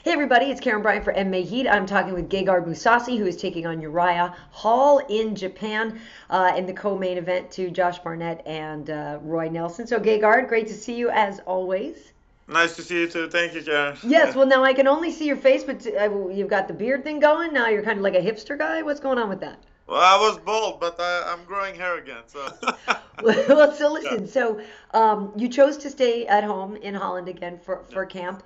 Hey everybody, it's Karyn Bryant for MMA H.E.A.T. I'm talking with Gegard Mousasi, who is taking on Uriah Hall in Japan in the co-main event to Josh Barnett and Roy Nelson. So Gegard, great to see you as always. Nice to see you too. Thank you, Karen. Yes, well now I can only see your face, but you've got the beard thing going. Now you're kind of like a hipster guy. What's going on with that? Well, I was bald, but I'm growing hair again. So, Well, so yeah, listen, so you chose to stay at home in Holland again yeah. for camp,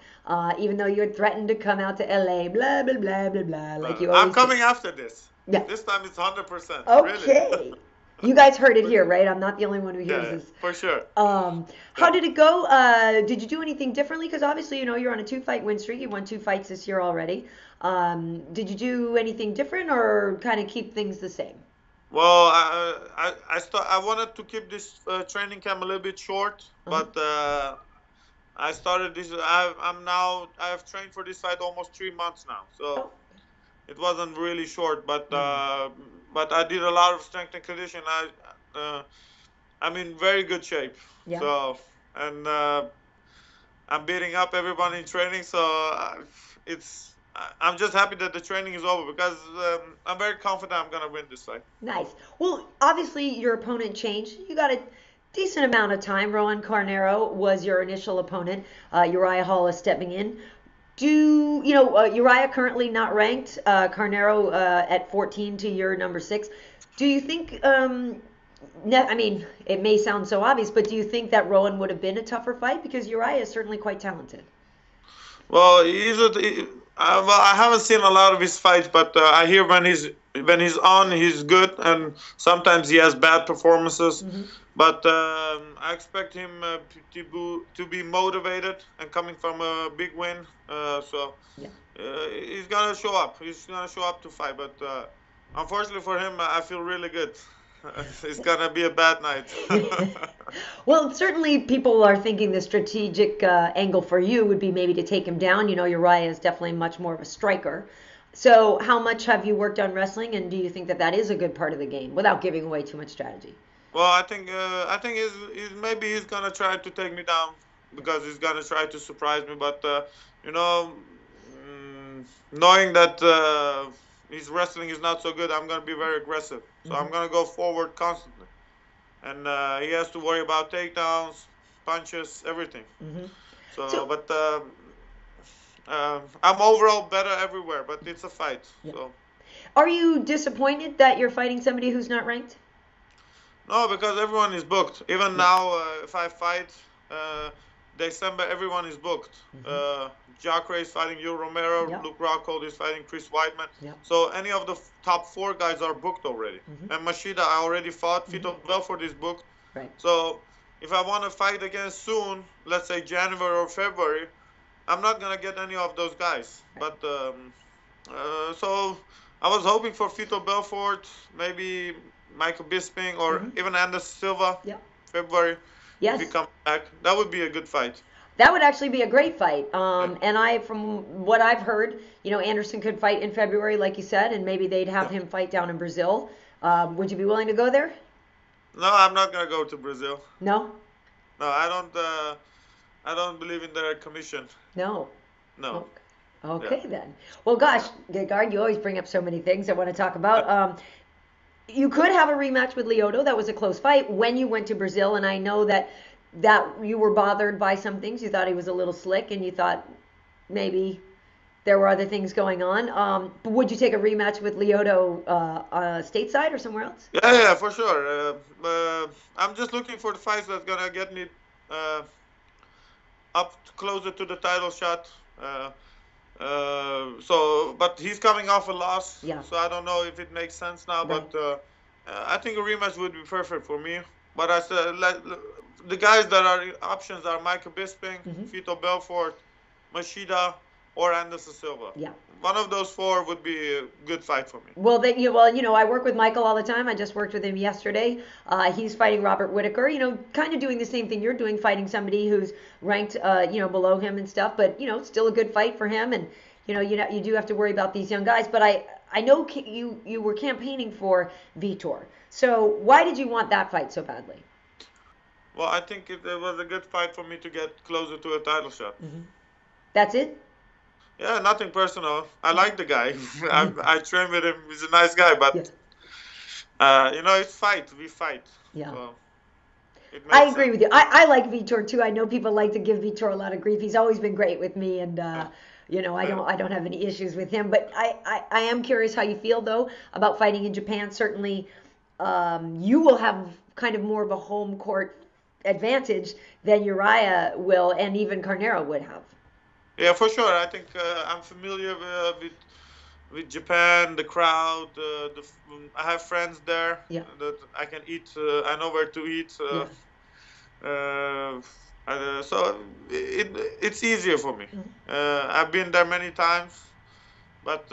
even though you had threatened to come out to LA, blah, blah, blah, blah, blah, like you I'm always do. coming after this. Yeah. This time it's 100%. Really. Okay. You guys heard it For here, sure. right? I'm not the only one who Yeah, hears yeah, this. for sure. How Yeah. did it go? Did you do anything differently? Because obviously, you're on a two-fight win streak. You won two fights this year already. Did you do anything different or kind of keep things the same? Well, I wanted to keep this training camp a little bit short, Uh-huh. but I started this. I have trained for this fight almost 3 months now, so Oh. it wasn't really short. Mm. But I did a lot of strength and condition. Uh, I'm in very good shape. Yeah. So, and I'm beating up everyone in training. So I'm just happy that the training is over because I'm very confident I'm gonna win this fight. Nice. Well, obviously your opponent changed. You got a decent amount of time. Roan Carneiro was your initial opponent. Uriah Hall is stepping in. Uriah currently not ranked. Carneiro at 14 to your number six. Do you think? I mean, it may sound so obvious, but do you think that Rowan would have been a tougher fight because Uriah is certainly quite talented? Well, well, I haven't seen a lot of his fights, but I hear when he's on, he's good, and sometimes he has bad performances. Hmm. But I expect him to be motivated and coming from a big win. So Yeah. he's gonna show up. He's gonna show up to fight. But unfortunately for him, I feel really good. It's gonna be a bad night. Well, certainly people are thinking the strategic angle for you would be maybe to take him down. Uriah is definitely much more of a striker. So, how much have you worked on wrestling, and do you think that that is a good part of the game without giving away too much strategy? Well, I think maybe he's gonna try to take me down because he's gonna try to surprise me. But you know, knowing that his wrestling is not so good, I'm gonna be very aggressive. So Hmm. I'm gonna go forward constantly, and he has to worry about takedowns, punches, everything. Hmm. So, So, but I'm overall better everywhere. But it's a fight. yeah. So Are you disappointed that you're fighting somebody who's not ranked? no, because everyone is booked. Even Yeah. now, if I fight, uh, December, everyone is booked. Hmm. Jacare is fighting Yu Romero. Yeah. Luke Rockhold is fighting Chris Weidman. Yeah. So any of the top four guys are booked already. Hmm. And Machida, I already fought. Hmm. Vito Belfort is booked. Right. So if I want to fight again soon, let's say January or February, I'm not gonna get any of those guys. Right. But so I was hoping for Vito Belfort, maybe Michael Bisping, or Hmm. even Anderson Silva, Yeah. February, if he Yes. comes back. That would be a good fight. That would actually be a great fight. Yeah, And from what I've heard, Anderson could fight in February, like you said, and maybe they'd have yeah. him fight down in Brazil. Would you be willing to go there? No, I'm not gonna go to Brazil. No? No, I don't. I don't believe in their commission. No. No. Oh, Yeah. okay then. Well, gosh, Gegard, you always bring up so many things I want to talk about. You could have a rematch with Lyoto. That was a close fight when you went to Brazil, and I know that you were bothered by some things. You thought he was a little slick, and you thought maybe there were other things going on. But would you take a rematch with Lyoto stateside or somewhere else? Yeah, yeah, for sure. I'm just looking for the fights that's gonna get me uh, up closer to the title shot. But he's coming off a loss, Yeah. so I don't know if it makes sense now. Right. But I think a rematch would be perfect for me. But I said the guys that are options are Michael Bisping, Hmm. Vito Belfort, Machida, or Anderson Silva. Yeah. One of those four would be a good fight for me. I work with Michael all the time. I just worked with him yesterday. He's fighting Robert Whitaker. Kind of doing the same thing you're doing, fighting somebody who's ranked, below him and stuff. But still a good fight for him. And you do have to worry about these young guys. But I know you were campaigning for Vitor. So why did you want that fight so badly? Well, I think it was a good fight for me to get closer to a title shot. Hmm. That's it. Yeah, nothing personal. I like the guy. I train with him. He's a nice guy, Yeah. but it's fight. We fight. Yeah. So it I makes agree sense. with you. I like Vitor too. I know people like to give Vitor a lot of grief. He's always been great with me, and Yeah. I Yeah. don't have any issues with him. But I am curious how you feel though about fighting in Japan. Certainly, you will have kind of more of a home court advantage than Uriah will, and even Carneiro would have. Yeah, for sure. I think I'm familiar with Japan, the crowd. I have friends there Yeah. that I can eat. I know where to eat. Yeah. Uh, so it's easier for me. Mhm. I've been there many times, but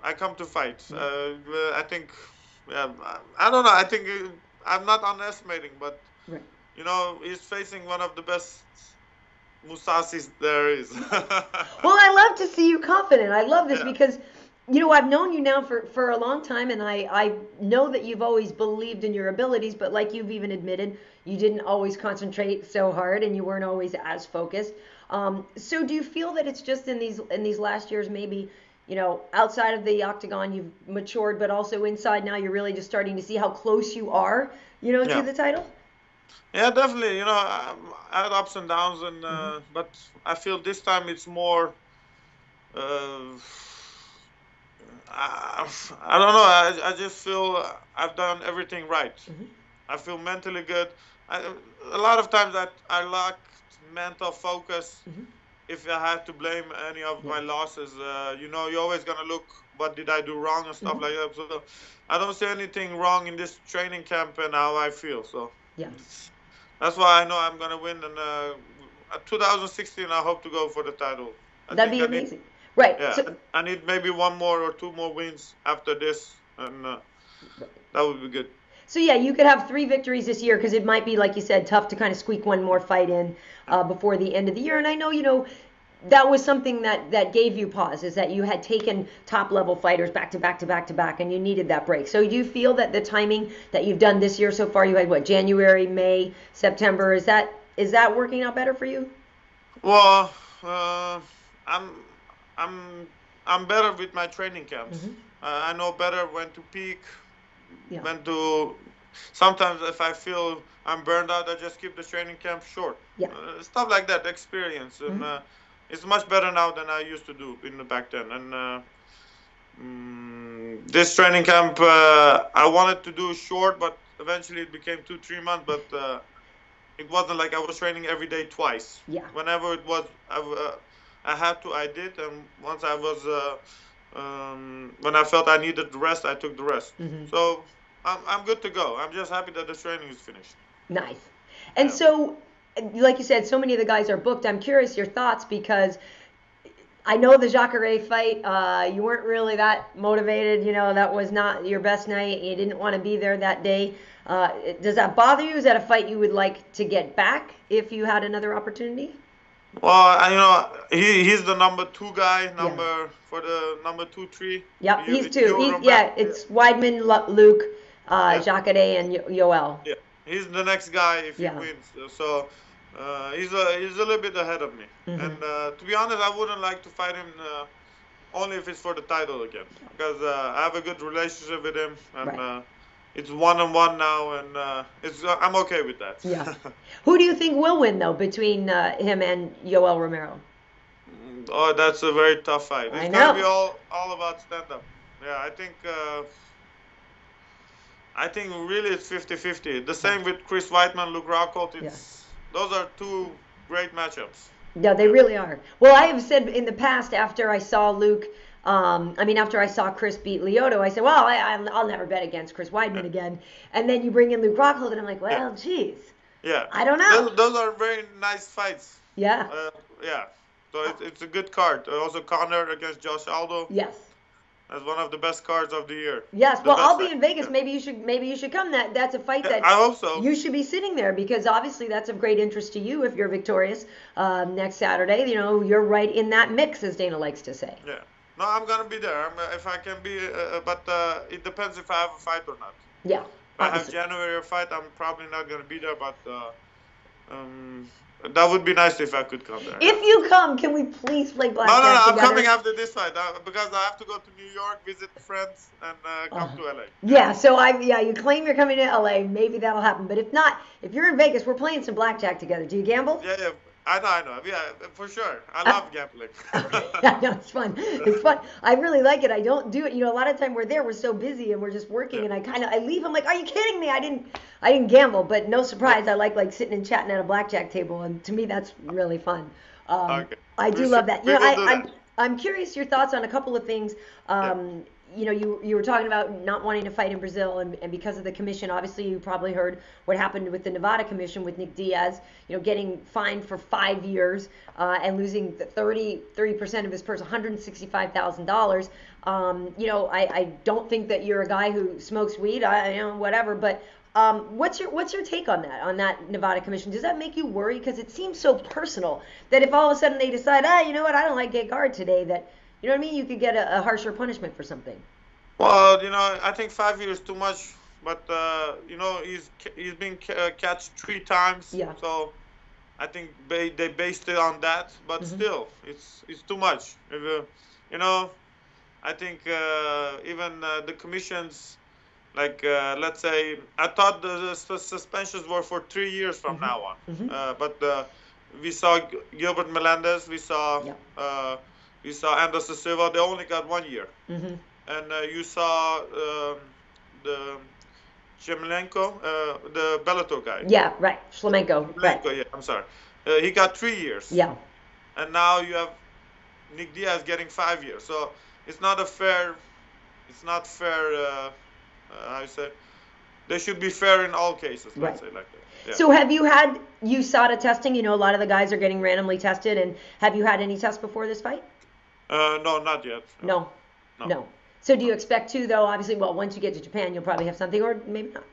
I come to fight. Yeah. I think, yeah, I don't know. I think I'm not underestimating, but Right. he's facing one of the best Musasis there is. Well, I love to see you confident. I love this Yeah, because, I've known you now for a long time, and I know that you've always believed in your abilities, but like you've even admitted, you didn't always concentrate so hard, and you weren't always as focused. So do you feel that it's just in these last years, maybe, outside of the octagon, you've matured, but also inside now, you're really just starting to see how close you are, to yeah, the title? yeah, definitely. I had ups and downs, and Hmm. but I feel this time it's more. Uh, I don't know. I just feel I've done everything right. Hmm. I feel mentally good. A lot of times I lacked mental focus. Hmm. If I had to blame any of Yeah. my losses, you're always gonna look what did I do wrong and stuff Hmm. like that. So I don't see anything wrong in this training camp and how I feel. So Yeah. that's why I know I'm gonna win. And 2016, I hope to go for the title. I That'd think be I need, amazing. Right. yeah, So I need maybe one more or two more wins after this, and that would be good. So yeah, you could have 3 victories this year because it might be, like you said, tough to kind of squeak one more fight in before the end of the year. And I know, that was something that gave you pause, is that you had taken top level fighters back to back to back to back, and you needed that break. So do you feel that the timing that you've done this year so far, you had what, January, May, September, is that working out better for you? Well, I'm I'm I'm better with my training camps. Hmm. I know better when to peak, Yeah. when to. Sometimes if I feel I'm burned out, I just keep the training camp short. Yeah. Stuff like that, experience, and Hmm. it's much better now than I used to do in the back then. And this training camp, I wanted to do short, but eventually it became 2 3 months. But it wasn't like I was training every day twice. Yeah. Whenever it was, I had to, I did, and once I was, when I felt I needed the rest, I took the rest. Hmm. So I'm good to go. I'm just happy that the training is finished. Nice. And Yeah. so, like you said, so many of the guys are booked. I'm curious your thoughts because I know the Jacare fight, you weren't really that motivated. That was not your best night. You didn't want to be there that day. Does that bother you? Is that a fight you would like to get back if you had another opportunity? Well, he's the number two guy, Yeah. number for the number 2 3. Yep, he's two. You Yeah, yeah, it's Weidman, Luke, yeah, Jacare, and Yoel. yeah. He's the next guy if he Yeah. wins. So he's a little bit ahead of me. Hmm. And to be honest, I wouldn't like to fight him only if it's for the title again, because I have a good relationship with him, and Right. it's 1-on-1 now, and I'm okay with that. Yeah. Who do you think will win though between him and Yoel Romero? Oh, that's a very tough fight. I It's gonna be know. all about stand up. Yeah, I think really it's 50-50. The Yeah. same with Chris Weidman, Luke Rockhold. Yeah. Those are two great matchups. No, they Yeah. really are. Well, I have said in the past after I saw after I saw Chris beat Lyoto, I said, well, I'll never bet against Chris Yeah. Weidman again. And then you bring in Luke Rockhold, and I'm like, Yeah. well, geez, Yeah. I don't know. Those are very nice fights. Yeah. Yeah. So it's a good card. Also Connor against Josh Aldo. Yes. That's one of the best cards of the year. Yes. The Well, I'll best be fight. in Vegas. Yeah. Maybe you should come. That's a fight Yeah, that I hope so. you should be sitting there because obviously that's of great interest to you if you're victorious next Saturday. You're right in that mix, as Dana likes to say. Yeah. No, I'm gonna be there. If I can be, but it depends if I have a fight or not. Yeah. If I have Obviously. January fight, I'm probably not gonna be there. But That would be nice if I could come there. If you come, can we please play blackjack No, I'm together? coming after this fight because I have to go to New York, visit friends, and come to LA. Yeah, so you claim you're coming to LA. Maybe that'll happen. But if not, if you're in Vegas, we're playing some blackjack together. Do you gamble? Yeah, I know. Yeah, for sure. I love gambling. I know, it's fun. It's fun. I really like it. I don't do it. A lot of time we're there, we're so busy and we're just working, and I leave. I'm like, are you kidding me? I didn't gamble, but no surprise. I like sitting and chatting at a blackjack table, and to me that's really fun. Okay. I do love that. I'm curious your thoughts on a couple of things. You were talking about not wanting to fight in Brazil, and because of the commission, obviously you probably heard what happened with the Nevada commission with Nick Diaz, getting fined for 5 years and losing 30% of his purse, $165,000. I don't think that you're a guy who smokes weed, whatever, but what's your take on that Nevada commission? Does that make you worry? Because it seems so personal that if all of a sudden they decide, you know what, I don't like Gegard today, that, you know what I mean, you could get a harsher punishment for something. Well, I think 5 years too much, but he's been catched 3 times. Yeah. So I think they based it on that, but still, it's too much. I think even the commissions, like let's say, I thought the suspensions were for 3 years from now on, but we saw Gilbert Melendez, we saw Anderson Silva. They only got 1 year, and you saw the Shlemenko, the Bellator guy. Yeah, right, Shlemenko. Right. Yeah, I'm sorry. He got 3 years. Yeah. And now you have Nick Diaz getting 5 years. So it's not fair. How you say? They should be fair in all cases. Let's say like that. Yeah. So have you had USADA testing? A lot of the guys are getting randomly tested, and have you had any tests before this fight? No, not yet. No. So do you expect to, though? Obviously, once you get to Japan, you'll probably have something, or maybe not.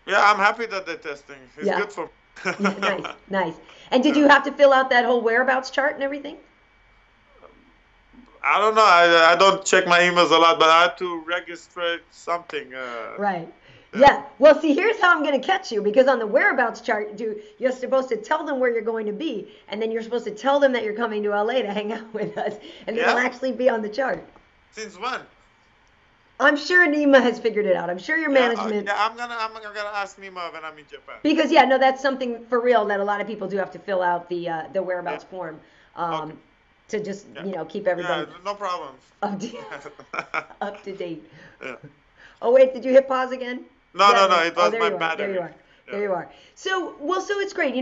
Yeah, I'm happy that they're testing. It's good for me. Nice. And did you have to fill out that whole whereabouts chart and everything? I don't know. I don't check my emails a lot, but I had to register something. Right. Yeah. Well, see, here's how I'm going to catch you, because on the whereabouts chart, you're supposed to tell them where you're going to be, and then you're supposed to tell them that you're coming to LA to hang out with us, and it'll actually be on the chart. Since when? I'm sure Nima has figured it out. I'm sure your management. I'm gonna ask Nima when I'm in Japan. Because that's something for real that a lot of people do have to fill out the whereabouts form. To just keep everybody. Yeah, no problem. Up to date. Yeah. Oh wait, did you hit pause again? No, it was my battery. There you are. So it's great.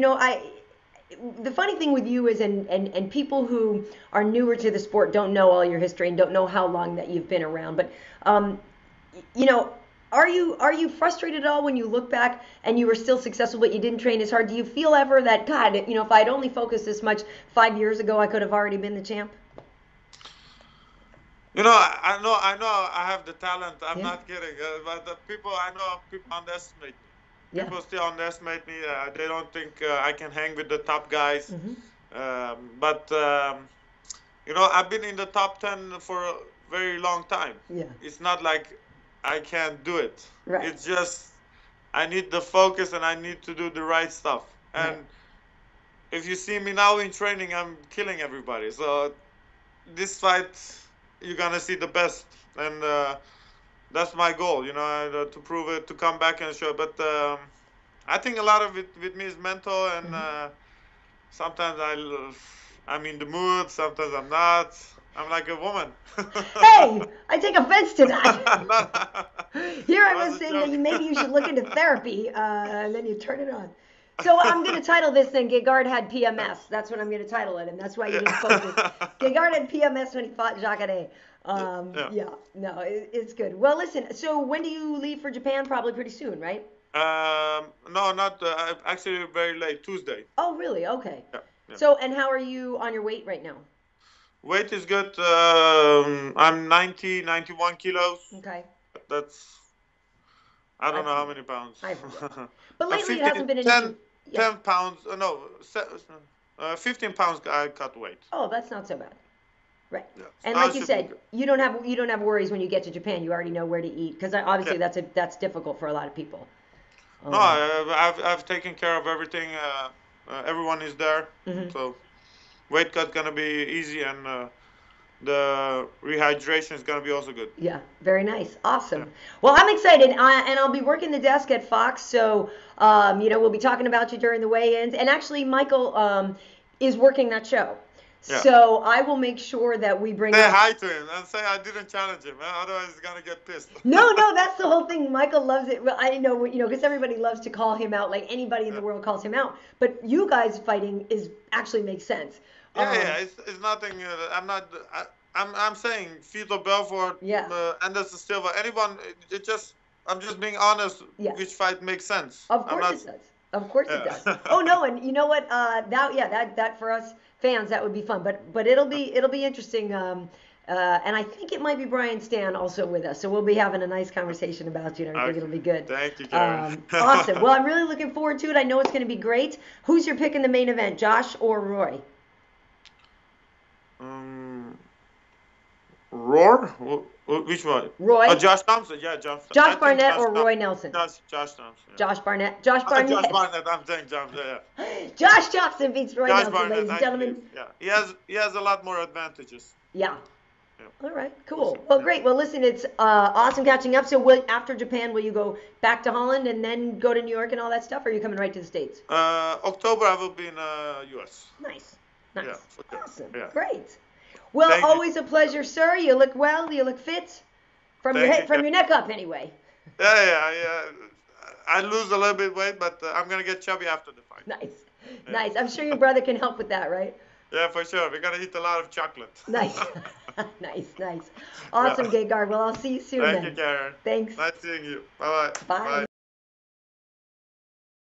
The funny thing with you is, and people who are newer to the sport don't know all your history and don't know how long that you've been around. But, are you frustrated at all when you look back and you were still successful but you didn't train as hard? Do you feel ever that, God, if I'd only focused this much 5 years ago, I could have already been the champ? I know I have the talent. I'm not kidding. But people underestimate me. Yeah. People still underestimate me. They don't think I can hang with the top guys. But I've been in the top 10 for a very long time. Yeah. It's not like I can't do it. Right. It's just I need the focus and I need to do the right stuff. And if you see me now in training, I'm killing everybody. So this fight, you're gonna see the best. And that's my goal, to prove it, to come back and show. But I think a lot of it with me is mental, and sometimes I'm in the mood, sometimes I'm not. I'm like a woman. Hey, I take offense to that. Here I was saying that maybe you should look into therapy, and then you turn it on. So I'm going to title this thing, Gegard had PMS. That's what I'm going to title it, and that's why you didn't focus. Gegard had PMS when he fought Jacare. It's good. Well, listen, so when do you leave for Japan? Probably pretty soon, right? No, not actually very late, Tuesday. Oh, really? Okay. Yeah. So, and how are you on your weight right now? Weight is good. I'm 91 kilos. Okay. That's, I don't know how many pounds. I forget. But lately it hasn't been an issue. 10 pounds, 15 pounds I cut weight. Oh, that's not so bad. Right. Yeah. And like you said, you don't have worries when you get to Japan. You already know where to eat, because obviously that's difficult for a lot of people. No, I've taken care of everything. Everyone is there, Mhm. so weight cut gonna be easy, and the rehydration is gonna be also good. Yeah, very nice. Yeah. Awesome. Well, I'm excited, and I'll be working the desk at Fox, so we'll be talking about you during the weigh-ins. And actually, Michael is working that show, Yeah. so I will make sure that we bring Say up. hi to him and say I didn't challenge him, man. Otherwise, he's gonna get pissed. No, no, that's the whole thing. Michael loves it. Well, I know, because everybody loves to call him out, like anybody in the Yeah. world calls him out. But you guys fighting actually makes sense. Yeah. It's nothing. I'm not. I'm saying Fito Belfort, Yeah. Anderson Silva, anyone. I'm just being honest. Yeah. Which fight makes sense? Of I'm course not. it does. Of course it does. Yeah. Oh no, and you know what? That for us fans, that would be fun. But it'll be interesting. And I think it might be Brian Stan also with us, so we'll be having a nice conversation about you, and I think Okay. it'll be good. Thank you, Karyn. Awesome. Well, I'm really looking forward to it. I know it's going to be great. Who's your pick in the main event, Josh or Roy? Roar? Which one? Roy. Oh, Josh Thompson. Yeah, Josh. Josh I think Barnett Josh or Roy Thompson. Nelson? Josh Thompson. Yeah. Josh Barnett. Josh Barnett. Josh Barnett. I'm saying Josh. Yeah. Josh Thompson beats Roy Josh Nelson, Barnett. ladies and I gentlemen. believe. Yeah. He has a lot more advantages. Yeah. Yeah. All right, cool. Well, great. Well, listen, it's awesome catching up. So, after Japan, will you go back to Holland and then go to New York and all that stuff, or are you coming right to the States? October I will be in U.S. Nice. Yeah, for sure. Awesome. Yeah. Great. Well, Thank you. always a pleasure, sir. You look well. You look fit. From Thank you, your neck up, anyway. Yeah. I lose a little bit weight, but I'm gonna get chubby after the fight. Nice. Yeah. Nice. I'm sure your brother can help with that, right? Yeah, for sure. We're gonna eat a lot of chocolate. Nice. Nice. Awesome, Yeah. Gegard. Well, I'll see you soon Thank then. you, Karyn. Thanks. Nice seeing you. Bye-bye. Bye.